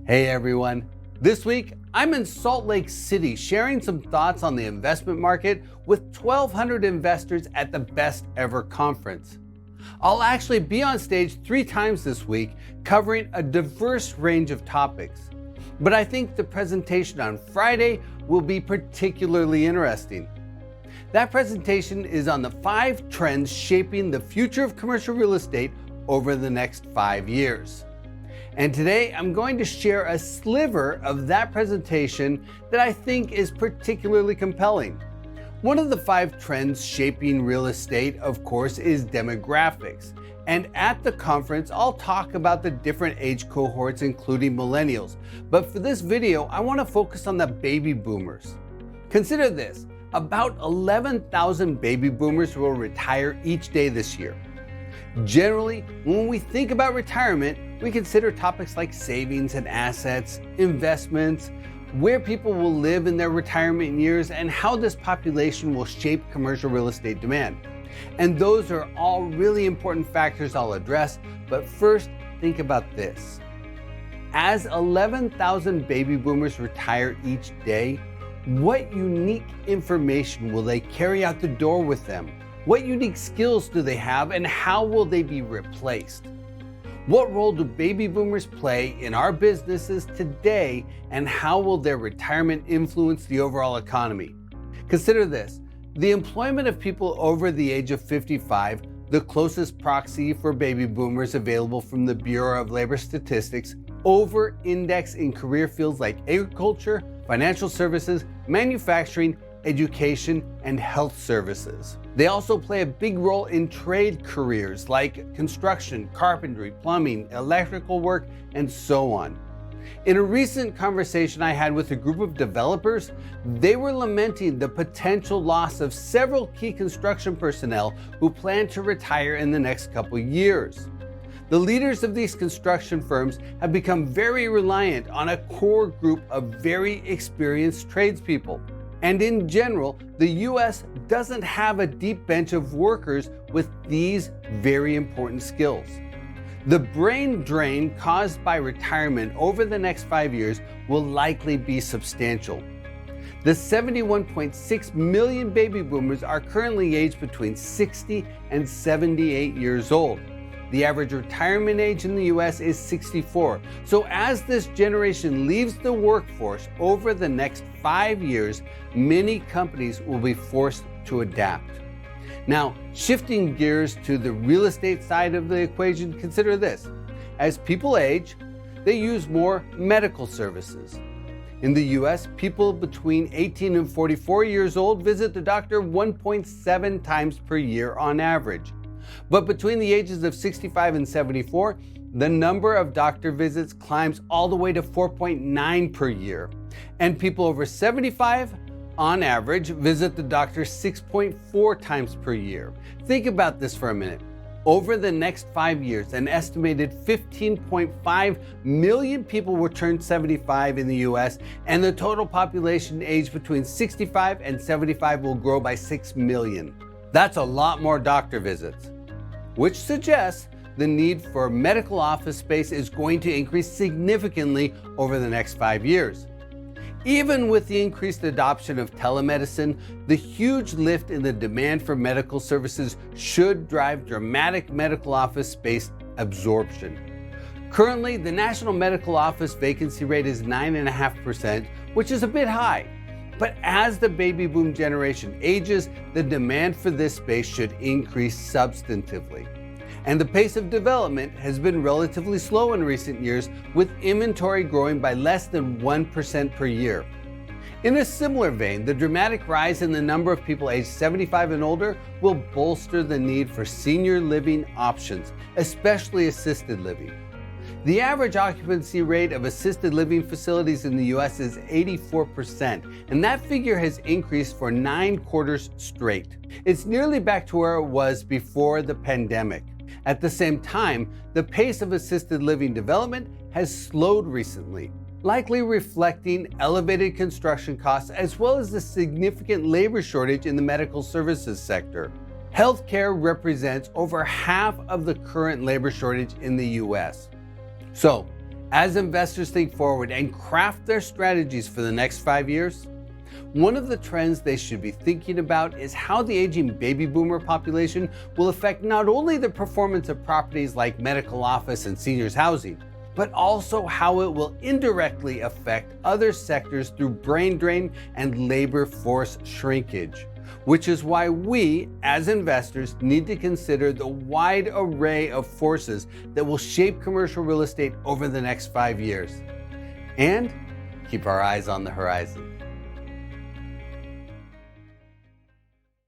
Hey everyone. This week, I'm in Salt Lake City sharing some thoughts on the investment market with 1,200 investors at the Best Ever Conference. I'll actually be on stage 3 times this week covering a diverse range of topics. But I think the presentation on Friday will be particularly interesting. That presentation is on the 5 trends shaping the future of commercial real estate over the next 5 years. And today I'm going to share a sliver of that presentation that I think is particularly compelling. One of the 5 trends shaping real estate, of course, is demographics. And at the conference, I'll talk about the different age cohorts, including millennials. But for this video, I want to focus on the baby boomers. Consider this, about 11,000 baby boomers will retire each day this year. Generally, when we think about retirement, we consider topics like savings and assets, investments, where people will live in their retirement years, and how this population will shape commercial real estate demand. And those are all really important factors I'll address, but first, think about this. As 11,000 baby boomers retire each day, what unique information will they carry out the door with them? What unique skills do they have, and how will they be replaced? What role do baby boomers play in our businesses today, and how will their retirement influence the overall economy? Consider this, the employment of people over the age of 55, the closest proxy for baby boomers available from the Bureau of Labor Statistics, over-index in career fields like agriculture, financial services, manufacturing, education, and health services. They also play a big role in trade careers like construction, carpentry, plumbing, electrical work, and so on. In a recent conversation I had with a group of developers, they were lamenting the potential loss of several key construction personnel who plan to retire in the next couple years. The leaders of these construction firms have become very reliant on a core group of very experienced tradespeople. And in general, the US doesn't have a deep bench of workers with these very important skills. The brain drain caused by retirement over the next 5 years will likely be substantial. The 71.6 million baby boomers are currently aged between 60 and 78 years old. The average retirement age in the US is 64. So as this generation leaves the workforce over the next 5 years, many companies will be forced to adapt. Now, shifting gears to the real estate side of the equation, consider this. As people age, they use more medical services. In the US, people between 18 and 44 years old visit the doctor 1.7 times per year on average. But between the ages of 65 and 74, the number of doctor visits climbs all the way to 4.9 per year. And people over 75, on average, visit the doctor 6.4 times per year. Think about this for a minute. Over the next 5 years, an estimated 15.5 million people will turn 75 in the US, and the total population aged between 65 and 75 will grow by 6 million. That's a lot more doctor visits, which suggests the need for medical office space is going to increase significantly over the next 5 years. Even with the increased adoption of telemedicine, the huge lift in the demand for medical services should drive dramatic medical office space absorption. Currently, the national medical office vacancy rate is 9.5%, which is a bit high. But as the baby boom generation ages, the demand for this space should increase substantively. And the pace of development has been relatively slow in recent years, with inventory growing by less than 1% per year. In a similar vein, the dramatic rise in the number of people aged 75 and older will bolster the need for senior living options, especially assisted living. The average occupancy rate of assisted living facilities in the US is 84%, and that figure has increased for 9 quarters straight. It's nearly back to where it was before the pandemic. At the same time, the pace of assisted living development has slowed recently, likely reflecting elevated construction costs as well as the significant labor shortage in the medical services sector. Healthcare represents over half of the current labor shortage in the US. So, As investors think forward and craft their strategies for the next 5 years, one of the trends they should be thinking about is how the aging baby boomer population will affect not only the performance of properties like medical office and seniors housing, but also how it will indirectly affect other sectors through brain drain and labor force shrinkage, which is why we, as investors, need to consider the wide array of forces that will shape commercial real estate over the next 5 years. And keep our eyes on the horizon.